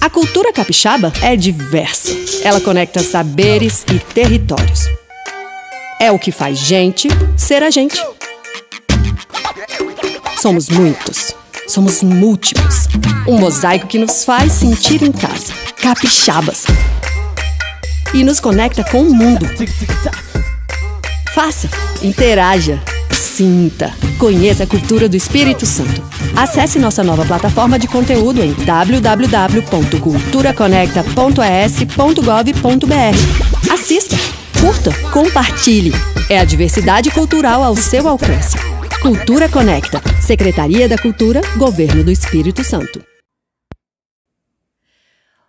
A cultura capixaba é diversa. Ela conecta saberes e territórios. É o que faz gente ser a gente. Somos muitos. Somos múltiplos. Um mosaico que nos faz sentir em casa. Capixabas. E nos conecta com o mundo. Faça, interaja, sinta, conheça a cultura do Espírito Santo. Acesse nossa nova plataforma de conteúdo em www.culturaconecta.es.gov.br. Assista, curta, compartilhe. É a diversidade cultural ao seu alcance. Cultura Conecta, Secretaria da Cultura, Governo do Espírito Santo.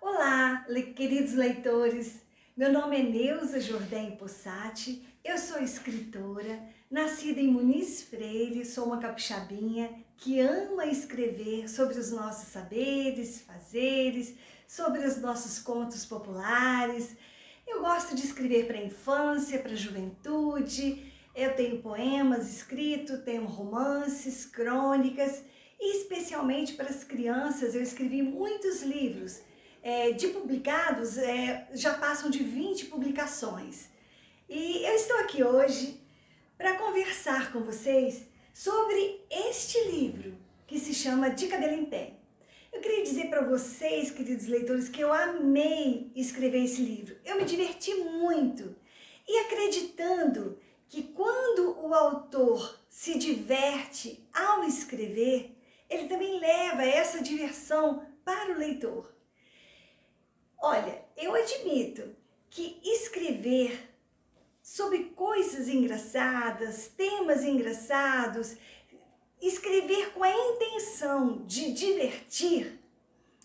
Olá, queridos leitores. Meu nome é Neuza Jordém Possati, eu sou escritora, nascida em Muniz Freire, sou uma capixabinha que ama escrever sobre os nossos saberes, fazeres, sobre os nossos contos populares. Eu gosto de escrever para a infância, para a juventude, eu tenho poemas escritos, tenho romances, crônicas e especialmente para as crianças eu escrevi muitos livros. De publicados, já passam de 20 publicações. E eu estou aqui hoje para conversar com vocês sobre este livro, que se chama De Cabelo em Pé. Eu queria dizer para vocês, queridos leitores, que eu amei escrever esse livro. Eu me diverti muito e acreditando que quando o autor se diverte ao escrever, ele também leva essa diversão para o leitor. Olha, eu admito que escrever sobre coisas engraçadas, temas engraçados, escrever com a intenção de divertir,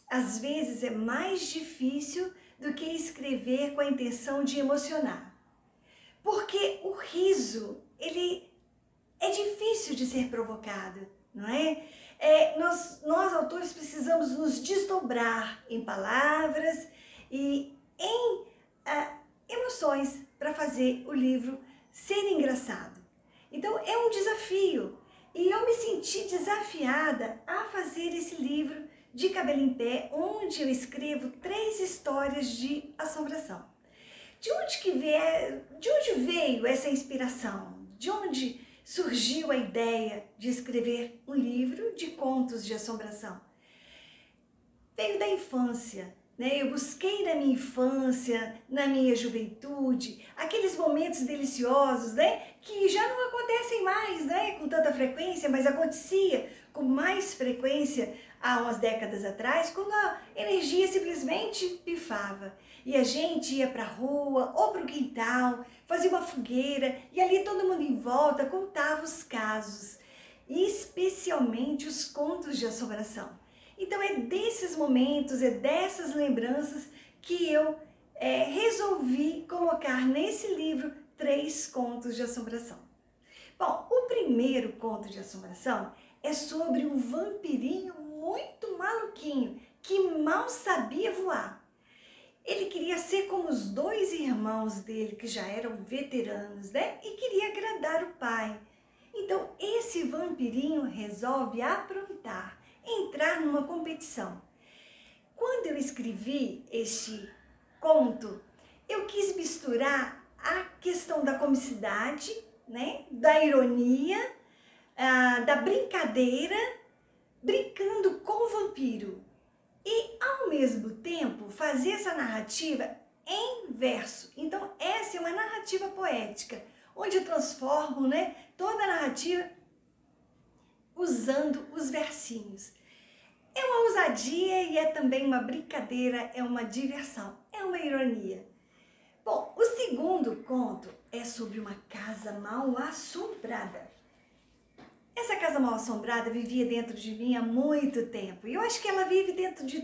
às vezes é mais difícil do que escrever com a intenção de emocionar. Porque o riso, ele é difícil de ser provocado, não é? Nós autores precisamos nos desdobrar em palavras e em emoções para fazer o livro ser engraçado. Então é um desafio e eu me senti desafiada a fazer esse livro De Cabelo em Pé, onde eu escrevo 3 histórias de assombração. De onde veio essa inspiração? De onde surgiu a ideia de escrever um livro de contos de assombração? Veio da infância, né? Eu busquei na minha infância, na minha juventude, aqueles momentos deliciosos, né? Que já não acontecem mais, né? Com tanta frequência, mas acontecia com mais frequência há umas décadas atrás, quando a energia simplesmente pifava. E a gente ia para a rua ou para o quintal, fazia uma fogueira e ali todo mundo em volta contava os casos, especialmente os contos de assombração. Então é desses momentos, é dessas lembranças que eu resolvi colocar nesse livro 3 contos de assombração. Bom, o primeiro conto de assombração é sobre um vampirinho muito maluquinho que mal sabia voar. Ele queria ser como os 2 irmãos dele, que já eram veteranos, né? E queria agradar o pai. Então, esse vampirinho resolve aprontar, entrar numa competição. Quando eu escrevi este conto, eu quis misturar a questão da comicidade, né? Da ironia, da brincadeira, brincando com o vampiro. E, ao mesmo tempo, fazer essa narrativa em verso. Então, essa é uma narrativa poética, onde eu transformo, né, toda a narrativa usando os versinhos. É uma ousadia e é também uma brincadeira, é uma diversão, é uma ironia. Bom, o segundo conto é sobre uma casa mal assombrada. Essa casa mal assombrada vivia dentro de mim há muito tempo. E eu acho que ela vive dentro de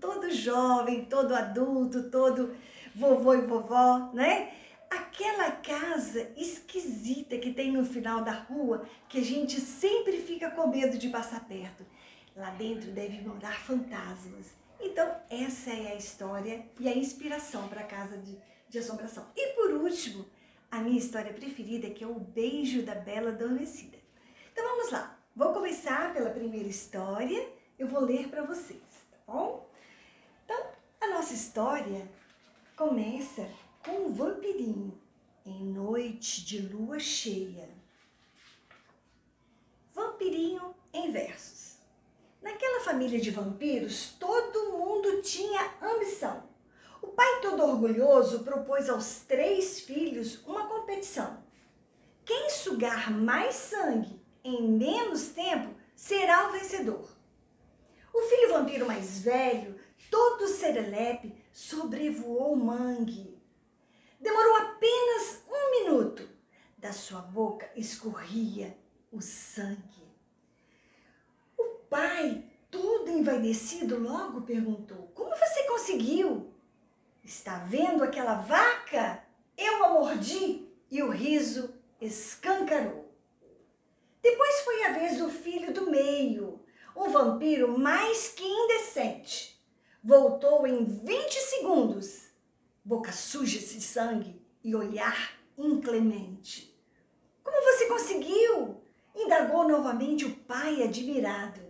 todo jovem, todo adulto, todo vovô e vovó, né? Aquela casa esquisita que tem no final da rua, que a gente sempre fica com medo de passar perto. Lá dentro deve morar fantasmas. Então, essa é a história e a inspiração para a casa de assombração. E por último, a minha história preferida, que é O Beijo da Bela Adormecida. Então vamos lá, vou começar pela primeira história, eu vou ler para vocês, tá bom? nossa história começa com um vampirinho em noite de lua cheia. Vampirinho em versos. Naquela família de vampiros, todo mundo tinha ambição. O pai, todo orgulhoso, propôs aos 3 filhos uma competição. Quem sugar mais sangue em menos tempo será o vencedor. O filho vampiro mais velho, todo serelepe, sobrevoou o mangue. Demorou apenas 1 minuto. Da sua boca escorria o sangue. O pai, todo envaidecido, logo perguntou: como você conseguiu? Está vendo aquela vaca? Eu a mordi. E o riso escancarou. Depois foi a vez do filho do meio, um vampiro mais que indecente. Voltou em 20 segundos, boca suja de sangue e olhar inclemente. Como você conseguiu? Indagou novamente o pai admirado.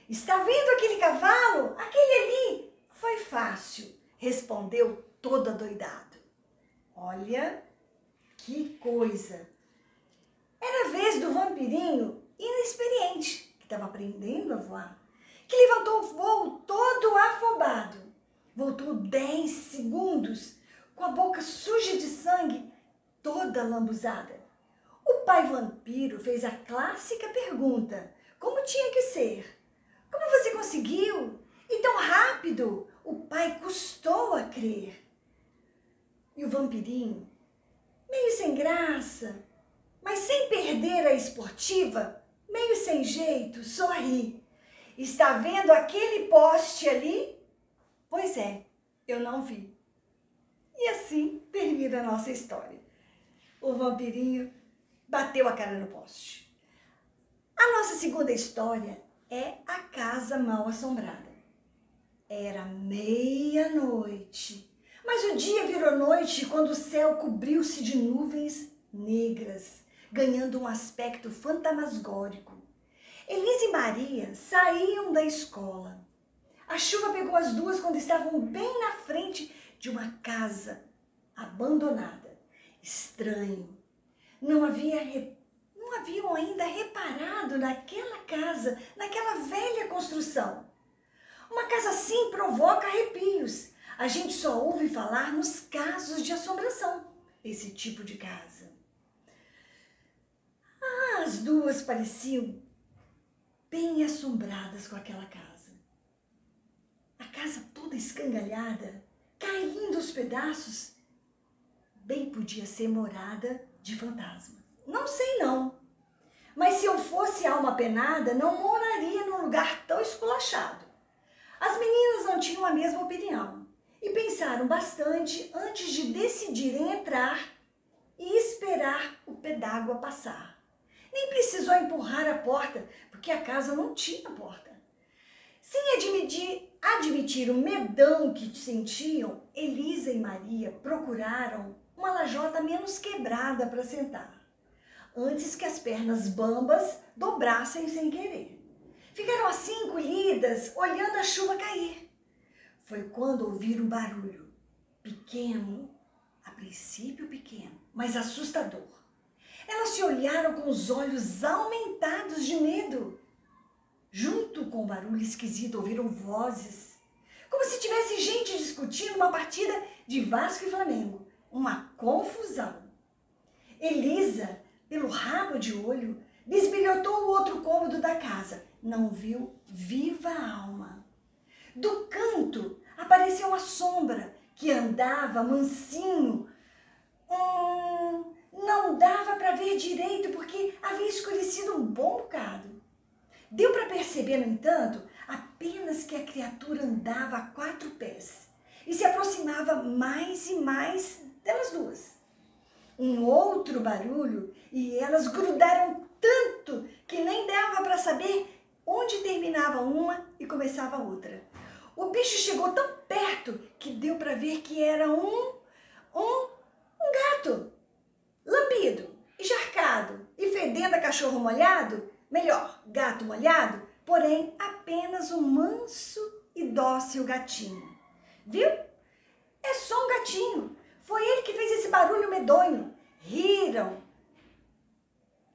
Está vendo aquele cavalo? Aquele ali? Foi fácil, respondeu todo adoidado. Olha que coisa! Era a vez do vampirinho inexperiente, que estava aprendendo a voar, que levantou o voo todo afobado. Voltou 10 segundos, com a boca suja de sangue, toda lambuzada. O pai vampiro fez a clássica pergunta, como tinha que ser. Como você conseguiu? E tão rápido? O pai custou a crer. E o vampirinho, meio sem graça, mas sem perder a esportiva, meio sem jeito, sorri. Está vendo aquele poste ali? Pois é, eu não vi. E assim termina a nossa história. O vampirinho bateu a cara no poste. A nossa segunda história é a casa mal assombrada. Era meia-noite, mas o dia virou noite quando o céu cobriu-se de nuvens negras, ganhando um aspecto fantasmagórico. Elisa e Maria saíam da escola. A chuva pegou as duas quando estavam bem na frente de uma casa abandonada. Estranho. Não haviam ainda reparado naquela casa, naquela velha construção. Uma casa assim provoca arrepios. A gente só ouve falar nos casos de assombração, esse tipo de casa. As duas pareciam bem assombradas com aquela casa. A casa toda escangalhada, caindo aos pedaços, bem podia ser morada de fantasma. Não sei não, mas se eu fosse alma penada, não moraria num lugar tão esculachado. As meninas não tinham a mesma opinião e pensaram bastante antes de decidirem entrar e esperar o pé d'água passar. Nem precisou empurrar a porta, porque a casa não tinha porta. Sem admitir o medão que sentiam, Elisa e Maria procuraram uma lajota menos quebrada para sentar, antes que as pernas bambas dobrassem sem querer. Ficaram assim encolhidas, olhando a chuva cair. Foi quando ouviram um barulho, pequeno, a princípio pequeno, mas assustador. Elas se olharam com os olhos aumentados de medo. Junto com o barulho esquisito, ouviram vozes, como se tivesse gente discutindo uma partida de Vasco e Flamengo. Uma confusão. Elisa, pelo rabo de olho, bisbilhotou o outro cômodo da casa. Não viu viva alma. Do canto apareceu uma sombra que andava mansinho. Não dava para ver direito porque havia escurecido um bom bocado. Deu para perceber, no entanto, apenas que a criatura andava a 4 pés e se aproximava mais e mais delas duas. Um outro barulho e elas grudaram tanto que nem dava para saber onde terminava uma e começava a outra. O bicho chegou tão perto que deu para ver que era um gato, lambido, encharcado e fedendo a cachorro molhado, melhor, gato molhado, porém apenas um manso e dócil gatinho. Viu? só um gatinho. Foi ele que fez esse barulho medonho. Riram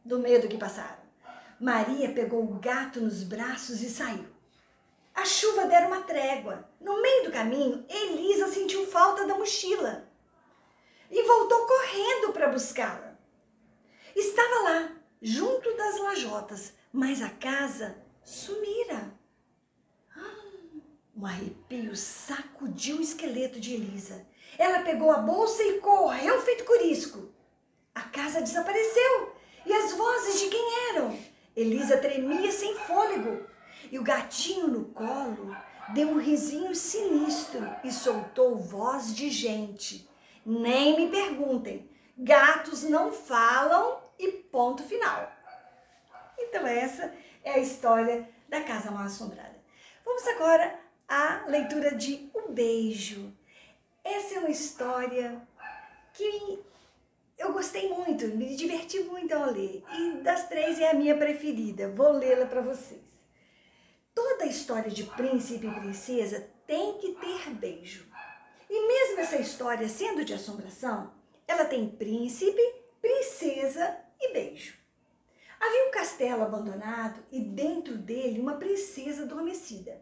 do medo que passaram. Maria pegou o gato nos braços e saiu. A chuva dera uma trégua. No meio do caminho, Elisa sentiu falta da mochila e voltou correndo para buscá-la. Estava lá, junto das lajotas, mas a casa sumira. Um arrepio sacudiu o esqueleto de Elisa. Ela pegou a bolsa e correu feito corisco. A casa desapareceu. E as vozes de quem eram? Elisa tremia sem fôlego. E o gatinho no colo deu um risinho sinistro e soltou voz de gente. Nem me perguntem. Gatos não falam e ponto final. Então essa é a história da Casa Mal Assombrada. Vamos agora à leitura de O Beijo. Essa é uma história que eu gostei muito, me diverti muito ao ler. E das três é a minha preferida. Vou lê-la para vocês. Toda história de príncipe e princesa tem que ter beijo. E mesmo essa história sendo de assombração, ela tem príncipe, princesa e beijo. Havia um castelo abandonado e dentro dele uma princesa adormecida.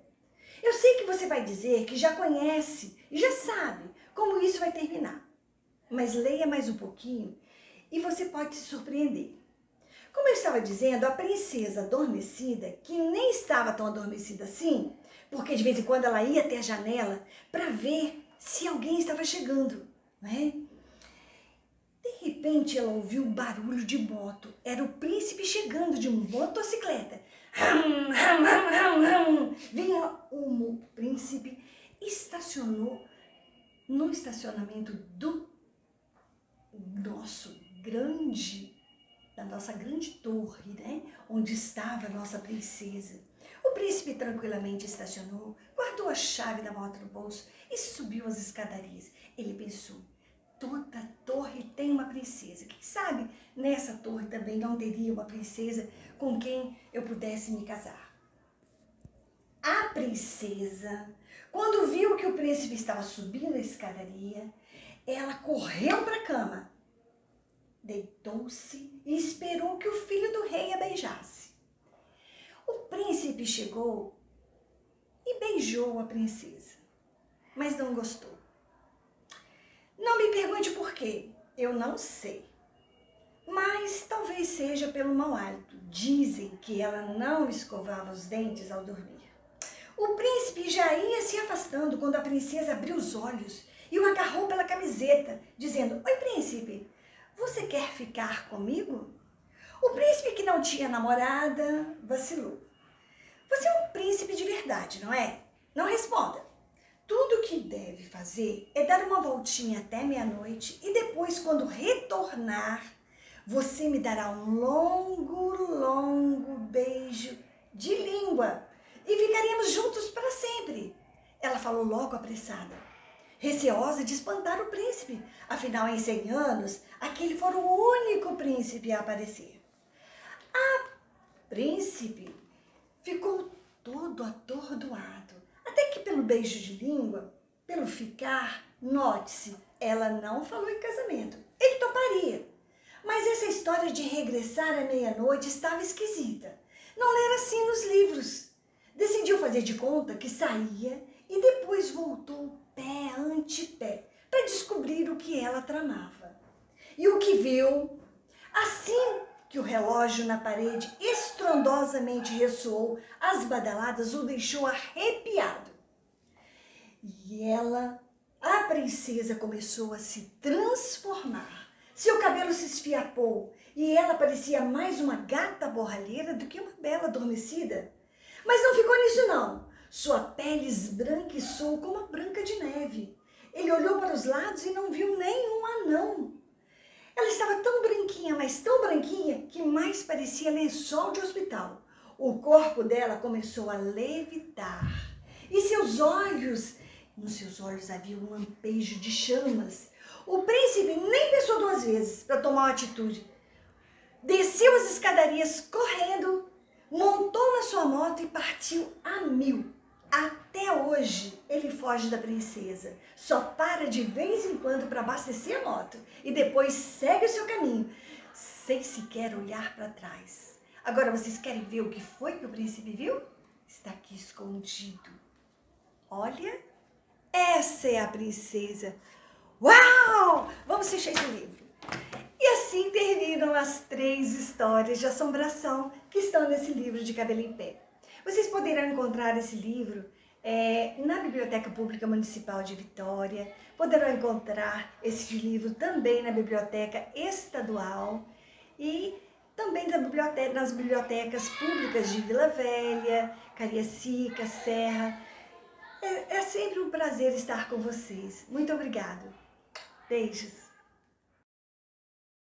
Eu sei que você vai dizer que já conhece e já sabe como isso vai terminar. Mas leia mais um pouquinho e você pode se surpreender. Como eu estava dizendo, a princesa adormecida, que nem estava tão adormecida assim, porque de vez em quando ela ia até a janela para ver se alguém estava chegando, né? De repente ela ouviu um barulho de moto. Era o príncipe chegando de motocicleta. Vinha o príncipe, estacionou no estacionamento da nossa grande torre, né? Onde estava a nossa princesa. O príncipe tranquilamente estacionou, guardou a chave da moto no bolso e subiu as escadarias. Ele pensou, toda torre tem uma princesa. Quem sabe nessa torre também não teria uma princesa com quem eu pudesse me casar. A princesa, quando viu que o príncipe estava subindo a escadaria, ela correu para a cama, deitou-se e esperou que o filho do rei a beijasse. O príncipe chegou e beijou a princesa, mas não gostou. Não me pergunte por quê, eu não sei. Mas talvez seja pelo mau hálito. Dizem que ela não escovava os dentes ao dormir. O príncipe já ia se afastando quando a princesa abriu os olhos e o agarrou pela camiseta, dizendo, oi príncipe, você quer ficar comigo? O príncipe, que não tinha namorada, vacilou. Você é um príncipe de verdade, não é? Não responda. Tudo o que deve fazer é dar uma voltinha até meia-noite e depois, quando retornar, você me dará um longo beijo de língua e ficaríamos juntos para sempre. Ela falou logo apressada, receosa de espantar o príncipe. Afinal, em 100 anos, aquele fora o único príncipe a aparecer. A príncipe ficou todo atordoado, até que pelo beijo de língua, pelo ficar, note-se, ela não falou em casamento. Ele toparia. Mas essa história de regressar à meia-noite estava esquisita. Não lera assim nos livros. Decidiu fazer de conta que saía e depois voltou pé ante pé para descobrir o que ela tramava. E o que viu? Assim que o relógio na parede estrondosamente ressoou, as badaladas o deixou arrepiado. E ela, a princesa, começou a se transformar. Seu cabelo se esfiapou e ela parecia mais uma gata borralheira do que uma bela adormecida. Mas não ficou nisso não. Sua pele esbranquiçou como a branca de neve. Ele olhou para os lados e não viu nenhum anão. Ela estava tão branquinha, mas tão branquinha, que mais parecia lençol de hospital. O corpo dela começou a levitar. E nos seus olhos havia um lampejo de chamas. O príncipe nem pensou duas vezes para tomar uma atitude. Desceu as escadarias correndo, montou na sua moto e partiu a 1000. Até hoje ele foge da princesa. Só para de vez em quando para abastecer a moto e depois segue o seu caminho, sem sequer olhar para trás. Agora vocês querem ver o que foi que o príncipe viu? Está aqui escondido. Olha, essa é a princesa. Uau! Vamos fechar esse livro. E assim terminam as 3 histórias de assombração que estão nesse livro de Cabelo em Pé. Vocês poderão encontrar esse livro na Biblioteca Pública Municipal de Vitória. Poderão encontrar esse livro também na Biblioteca Estadual e também nas bibliotecas públicas de Vila Velha, Cariacica, Serra. É sempre um prazer estar com vocês. Muito obrigada. Beijos.